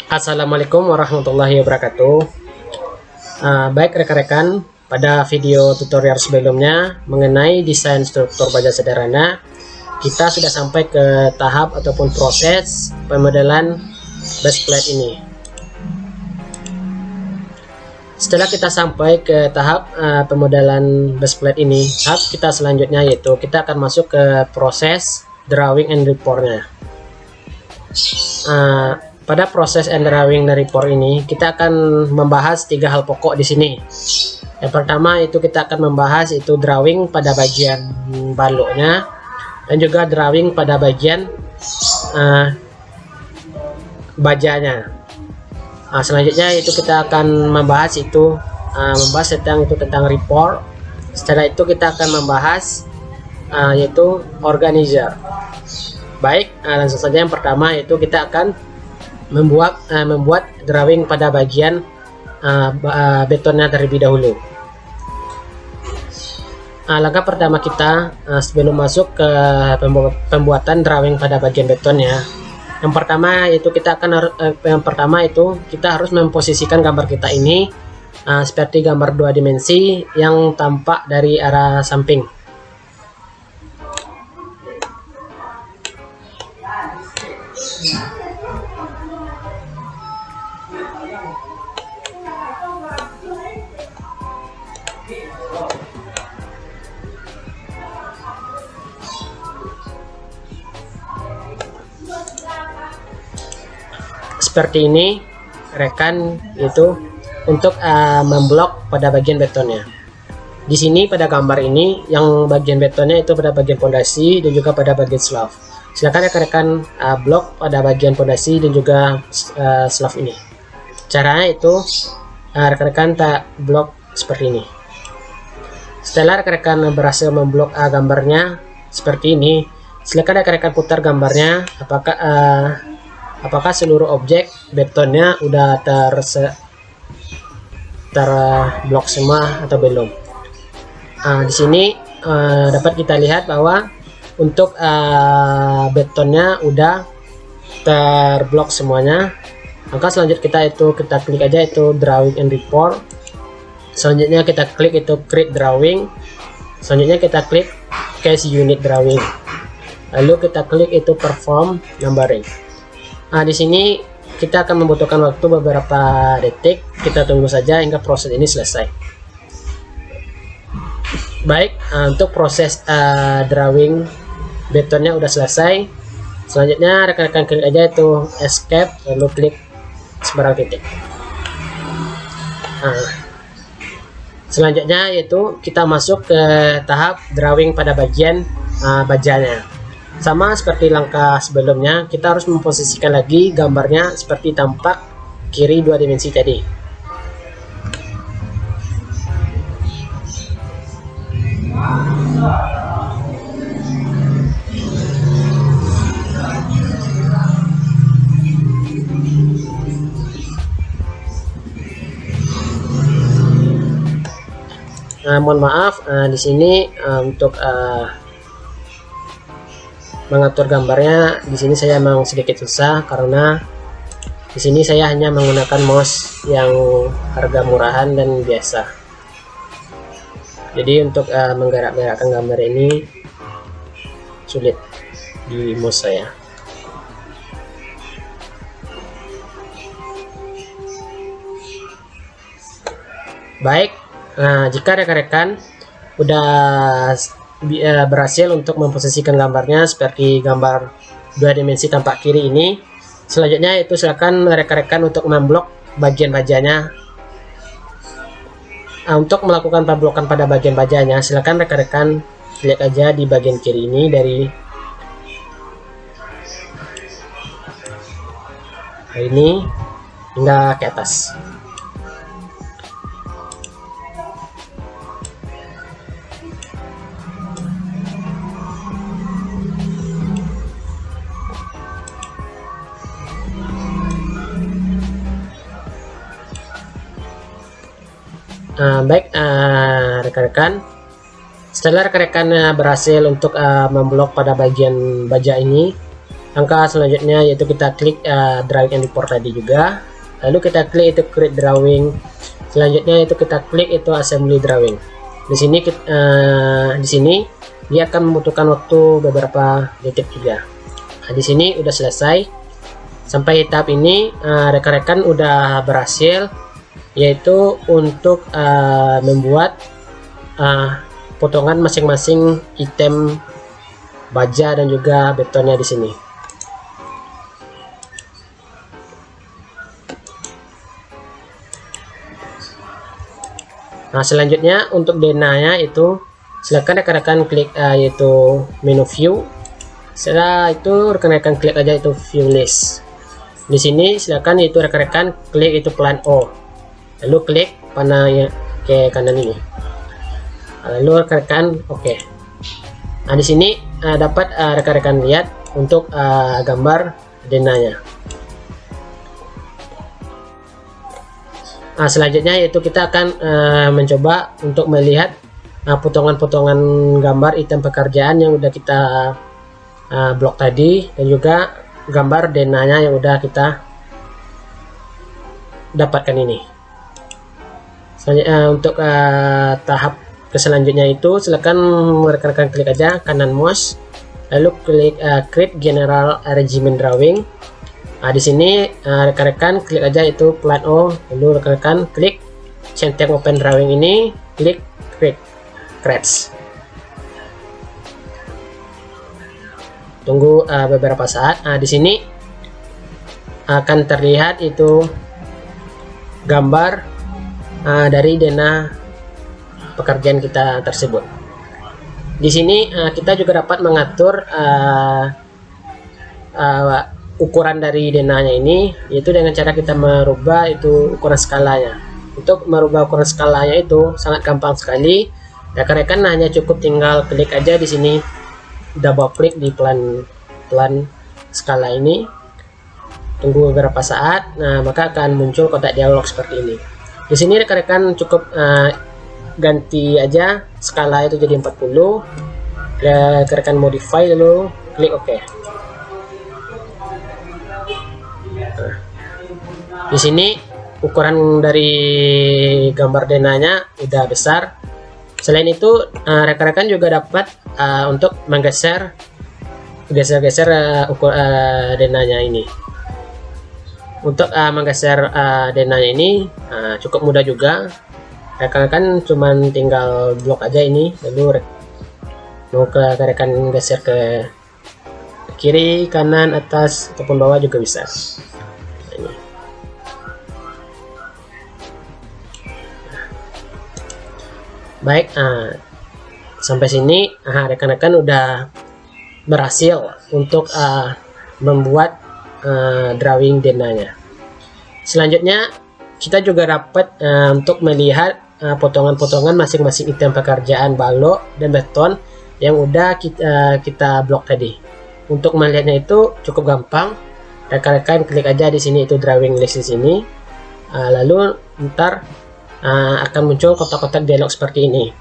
Assalamualaikum warahmatullahi wabarakatuh. Baik rekan-rekan, pada video tutorial sebelumnya mengenai desain struktur baja sederhana, kita sudah sampai ke tahap ataupun proses pemodelan base plate ini. Setelah kita sampai ke tahap pemodelan base plate ini, tahap kita selanjutnya yaitu kita akan masuk ke proses drawing and report-nya. Pada proses and drawing dan report ini, kita akan membahas tiga hal pokok di sini. Yang pertama itu kita akan membahas itu drawing pada bagian baloknya dan juga drawing pada bagian bajanya. Selanjutnya itu kita akan membahas itu tentang report. Setelah itu kita akan membahas yaitu organizer. Baik, langsung saja yang pertama itu kita akan membuat drawing pada bagian betonnya terlebih dahulu. Langkah pertama kita sebelum masuk ke pembuatan drawing pada bagian betonnya, yang pertama itu kita harus memposisikan gambar kita ini seperti gambar dua dimensi yang tampak dari arah samping. Seperti ini rekan, itu untuk memblok pada bagian betonnya. Di sini pada gambar ini yang bagian betonnya itu pada bagian fondasi dan juga pada bagian slab. Silakan rekan-rekan blok pada bagian fondasi dan juga slab ini. Caranya itu rekan-rekan tak blok seperti ini. Setelah rekan-rekan berhasil memblok gambarnya seperti ini, silakan rekan-rekan putar gambarnya apakah seluruh objek betonnya udah terblok semua atau belum. Di sini dapat kita lihat bahwa untuk betonnya udah terblok semuanya. Maka selanjutnya kita klik aja itu drawing and report. Selanjutnya kita klik itu create drawing. Selanjutnya kita klik case unit drawing. Lalu kita klik itu perform numbering. Di sini kita akan membutuhkan waktu beberapa detik. Kita tunggu saja hingga proses ini selesai. Baik, untuk proses drawing betonnya udah selesai. Selanjutnya rekan-rekan klik aja itu escape, lalu klik sebarang titik. Selanjutnya yaitu kita masuk ke tahap drawing pada bagian bajanya. Sama seperti langkah sebelumnya, kita harus memposisikan lagi gambarnya seperti tampak kiri dua dimensi tadi. Mohon maaf, di sini untuk mengatur gambarnya di sini saya memang sedikit susah karena di sini saya hanya menggunakan mouse yang harga murahan dan biasa. Jadi untuk menggerak-gerakkan gambar ini sulit di mouse saya. Baik, jika rekan-rekan udah berhasil untuk memposisikan gambarnya seperti gambar dua dimensi tampak kiri ini, selanjutnya itu silakan rekan-rekan untuk memblok bagian bajanya. Untuk melakukan pemblokan pada bagian bajanya, silakan rekan-rekan lihat aja di bagian kiri ini dari ini hingga ke atas. Baik rekan-rekan, setelah rekan-rekan berhasil untuk memblok pada bagian baja ini, Langkah selanjutnya yaitu kita klik drawing and report tadi juga, lalu kita klik itu create drawing. Selanjutnya itu kita klik itu assembly drawing. Di sini di sini dia akan membutuhkan waktu beberapa detik juga. Nah, di sini udah selesai. Sampai tahap ini rekan-rekan udah berhasil, yaitu untuk membuat potongan masing-masing item baja dan juga betonnya di sini. Nah, selanjutnya untuk denanya itu silakan rekan-rekan klik yaitu menu view. Setelah itu rekan-rekan klik aja itu view list. Di sini silakan itu rekan-rekan klik itu plan O, lalu klik panah yang ke kanan ini, lalu rekan-rekan oke. Nah, di sini dapat rekan-rekan lihat untuk gambar denanya. Nah, selanjutnya yaitu kita akan mencoba untuk melihat potongan-potongan gambar item pekerjaan yang udah kita blok tadi, dan juga gambar denanya yang udah kita dapatkan ini. Selanjutnya untuk tahap selanjutnya itu silakan rekan-rekan klik aja kanan mouse, lalu klik create general arrangement drawing. Nah, di sini rekan-rekan klik aja itu plan O, lalu rekan-rekan klik centang open drawing ini, klik create scratch. Tunggu beberapa saat. Nah, di sini akan terlihat itu gambar dari denah pekerjaan kita tersebut. Di sini kita juga dapat mengatur ukuran dari denahnya ini, yaitu dengan cara kita merubah itu ukuran skalanya. Untuk merubah ukuran skalanya itu sangat gampang sekali. Rekan-rekan hanya cukup tinggal klik aja di sini, double klik di pelan skala ini, tunggu beberapa saat. Nah, maka akan muncul kotak dialog seperti ini. Di sini rekan-rekan cukup ganti aja skala itu jadi 40, rekan-rekan modify lalu klik OK. Nah, di sini ukuran dari gambar denanya udah besar. Selain itu rekan-rekan juga dapat untuk menggeser denanya ini. Untuk menggeser denanya ini cukup mudah juga. Rekan-rekan cuman tinggal blok aja ini, lalu mau rekan geser ke kiri, kanan, atas ataupun bawah juga bisa. Ini. Baik, sampai sini rekan-rekan udah berhasil untuk membuat drawing denanya. Selanjutnya kita juga dapat untuk melihat potongan-potongan masing-masing item pekerjaan balok dan beton yang udah kita blok tadi. Untuk melihatnya itu cukup gampang. Rekan-rekan klik aja di sini itu drawing list di sini. Lalu ntar akan muncul kotak-kotak dialog seperti ini.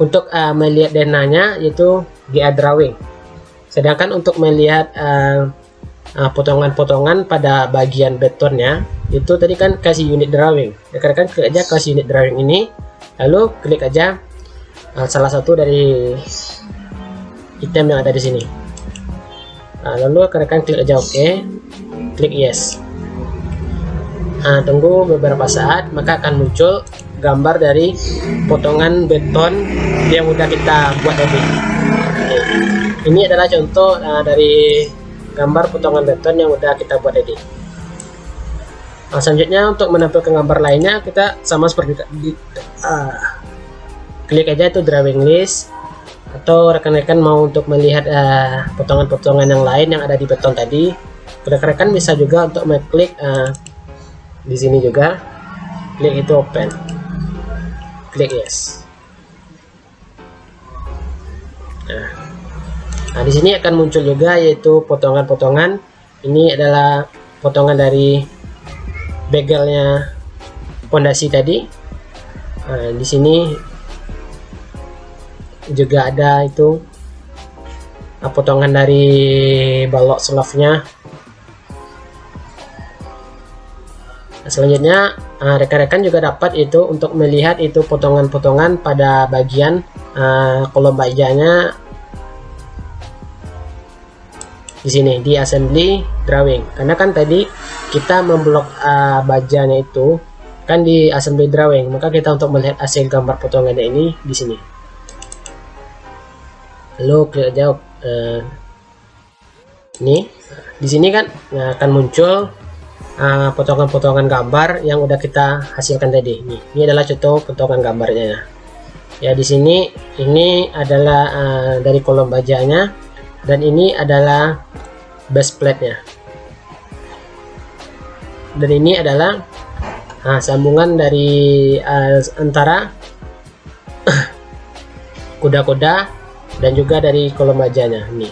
Untuk melihat denanya yaitu GA drawing. Sedangkan untuk melihat potongan-potongan pada bagian betonnya itu tadi kan kasih unit drawing. Rekan-rekan klik aja kasih unit drawing ini, lalu klik aja salah satu dari item yang ada di sini. Lalu rekan-rekan klik aja OK, klik yes. Tunggu beberapa saat, maka akan muncul gambar dari potongan beton yang udah kita buat tadi. Ini adalah contoh dari gambar potongan beton yang udah kita buat tadi. Selanjutnya untuk menampilkan gambar lainnya kita sama seperti tadi, klik aja itu drawing list, atau rekan-rekan mau untuk melihat potongan-potongan yang lain yang ada di beton tadi, rekan-rekan bisa juga untuk mengklik di sini juga, klik itu open, klik yes. Nah, di sini akan muncul juga yaitu potongan-potongan. Ini adalah potongan dari begelnya pondasi tadi. Di sini juga ada itu potongan dari balok sleeve-nya. Selanjutnya rekan-rekan juga dapat itu untuk melihat itu potongan-potongan pada bagian kolom bajanya di sini di assembly drawing, karena kan tadi kita memblok bajanya itu kan di assembly drawing, maka kita untuk melihat hasil gambar potongannya ini di sini. Lalu klik aja ini di sini kan akan muncul potongan-potongan gambar yang udah kita hasilkan tadi. Ini adalah contoh potongan gambarnya ya. Di sini ini adalah dari kolom bajanya, dan ini adalah base plate-nya, dan ini adalah sambungan dari antara kuda-kuda dan juga dari kolom bajanya. Ini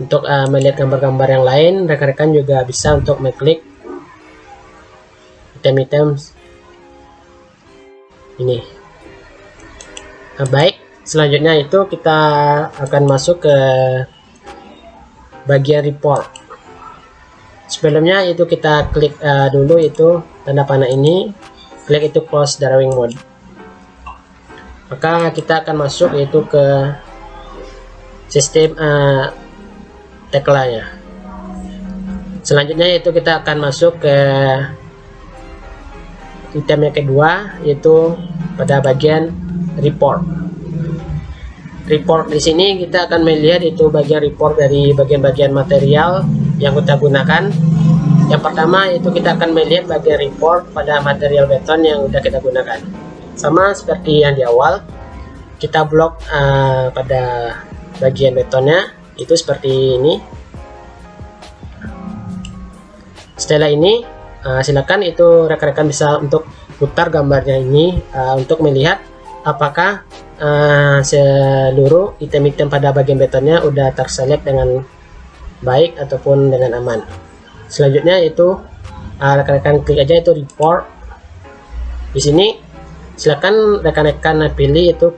untuk melihat gambar-gambar yang lain, rekan-rekan juga bisa untuk mengklik item-item ini. Baik, selanjutnya itu kita akan masuk ke bagian report. Sebelumnya itu kita klik dulu itu tanda panah ini, klik itu close drawing mode. Maka kita akan masuk itu ke sistem tagline-nya. Selanjutnya itu kita akan masuk ke item yang kedua, yaitu pada bagian report. Report di sini kita akan melihat itu bagian report dari bagian-bagian material yang kita gunakan. Yang pertama itu kita akan melihat bagian report pada material beton yang sudah kita gunakan. Sama seperti yang di awal, kita blok pada bagian betonnya itu seperti ini. Setelah ini silakan itu rekan-rekan bisa untuk putar gambarnya ini untuk melihat apakah seluruh item-item pada bagian betonnya udah terselect dengan baik ataupun dengan aman. Selanjutnya itu rekan-rekan klik aja itu report. Di sini silakan rekan-rekan pilih itu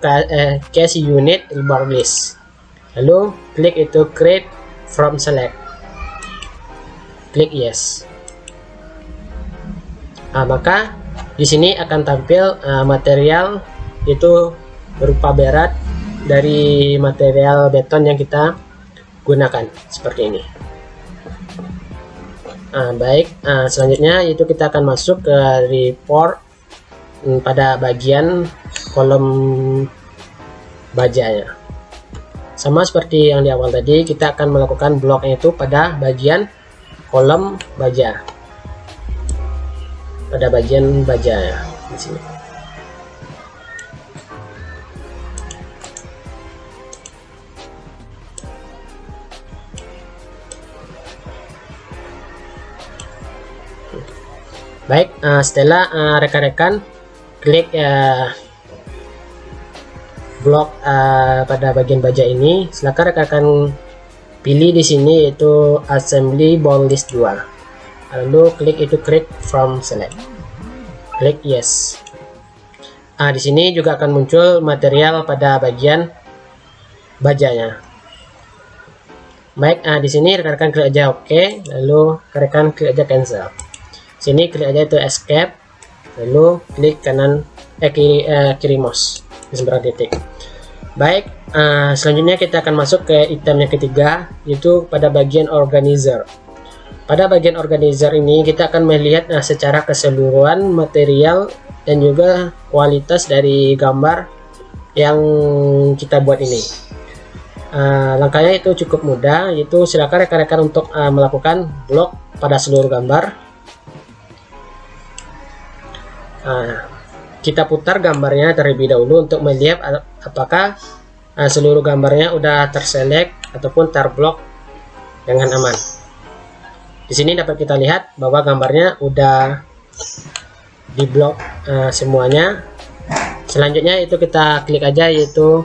case unit rebar list. Lalu klik itu create from select, klik yes. Maka di sini akan tampil material itu berupa berat dari material beton yang kita gunakan seperti ini. Baik, selanjutnya itu kita akan masuk ke report pada bagian kolom bajanya. Sama seperti yang di awal tadi, kita akan melakukan bloknya itu pada bagian kolom baja, pada bagian baja di sini. Baik, setelah rekan-rekan klik blok pada bagian baja ini, silakan rekan-rekan pilih di sini itu assembly ball list 2. Lalu klik itu create from select, klik yes. Di sini juga akan muncul material pada bagian bajanya. Baik, di sini rekan-rekan klik aja OK, lalu rekan klik aja cancel. Sini klik aja itu escape, lalu klik kanan kiri mouse di seberang titik. Baik, selanjutnya kita akan masuk ke item yang ketiga, yaitu pada bagian organizer. Pada bagian organizer ini kita akan melihat secara keseluruhan material dan juga kualitas dari gambar yang kita buat ini. Langkahnya itu cukup mudah, yaitu silakan rekan-rekan untuk melakukan blok pada seluruh gambar. Kita putar gambarnya terlebih dahulu untuk melihat apakah seluruh gambarnya udah terselect ataupun terblok dengan aman. Di sini dapat kita lihat bahwa gambarnya udah diblok semuanya. Selanjutnya itu kita klik aja yaitu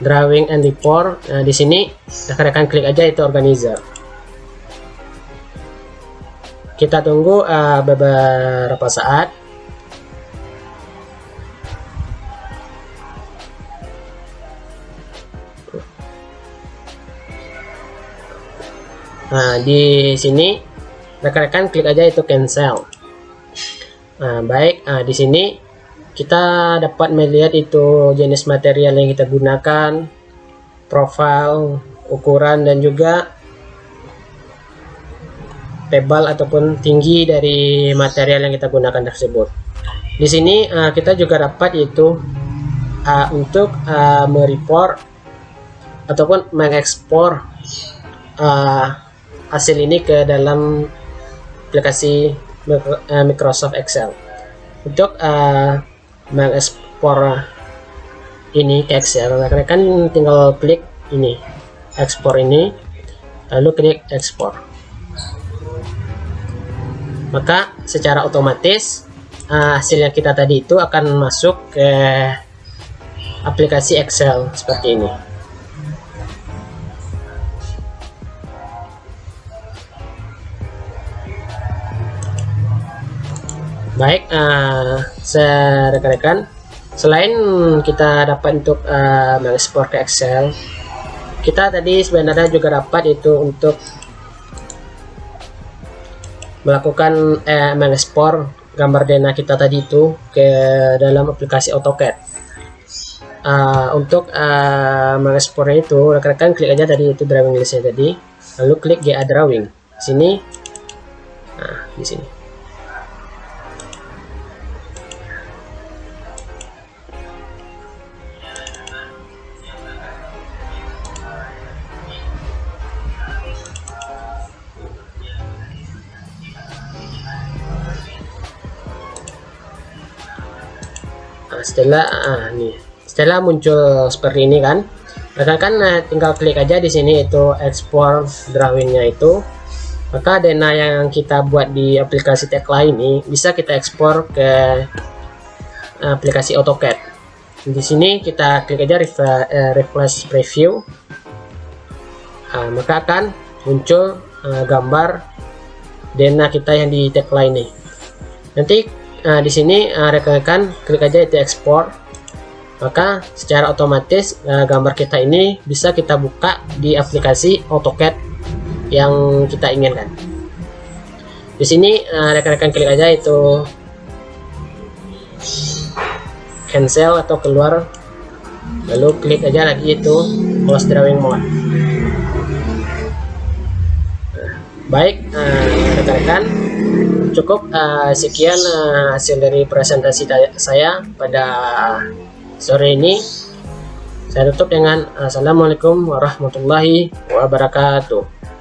drawing and report. Di sini rekan-rekan klik aja itu organizer. Kita tunggu beberapa saat. Nah, di sini rekan-rekan klik aja itu cancel. Nah, baik, di sini kita dapat melihat itu jenis material yang kita gunakan, profil, ukuran, dan juga tebal ataupun tinggi dari material yang kita gunakan tersebut. Di sini kita juga dapat itu untuk mereport ataupun mengekspor hasil ini ke dalam aplikasi Microsoft Excel. Untuk mengekspor ini ke Excel, rekan-rekan tinggal klik ini, ekspor ini, lalu klik ekspor. Maka secara otomatis hasil yang kita tadi itu akan masuk ke aplikasi Excel seperti ini. Baik, rekan-rekan, selain kita dapat untuk mengekspor ke Excel, kita tadi sebenarnya juga dapat itu untuk melakukan mengekspor gambar dana kita tadi itu ke dalam aplikasi AutoCAD. Untuk mengekspornya itu, rekan-rekan klik aja tadi itu drawing listnya tadi, lalu klik GA drawing sini. Nah, di sini. Setelah muncul seperti ini kan, rekan-rekan tinggal klik aja di sini itu export drawingnya itu, maka dana yang kita buat di aplikasi Tekla ini bisa kita ekspor ke aplikasi AutoCAD. Di sini kita klik aja refresh preview, maka akan muncul gambar dana kita yang di Tekla ini. Nanti di sini rekan-rekan klik aja itu ekspor, maka secara otomatis gambar kita ini bisa kita buka di aplikasi AutoCAD yang kita inginkan. Di sini rekan-rekan klik aja itu cancel atau keluar, lalu klik aja lagi itu close drawing mode. Baik, rekan-rekan, cukup sekian hasil dari presentasi saya pada sore ini. Saya tutup dengan assalamualaikum warahmatullahi wabarakatuh.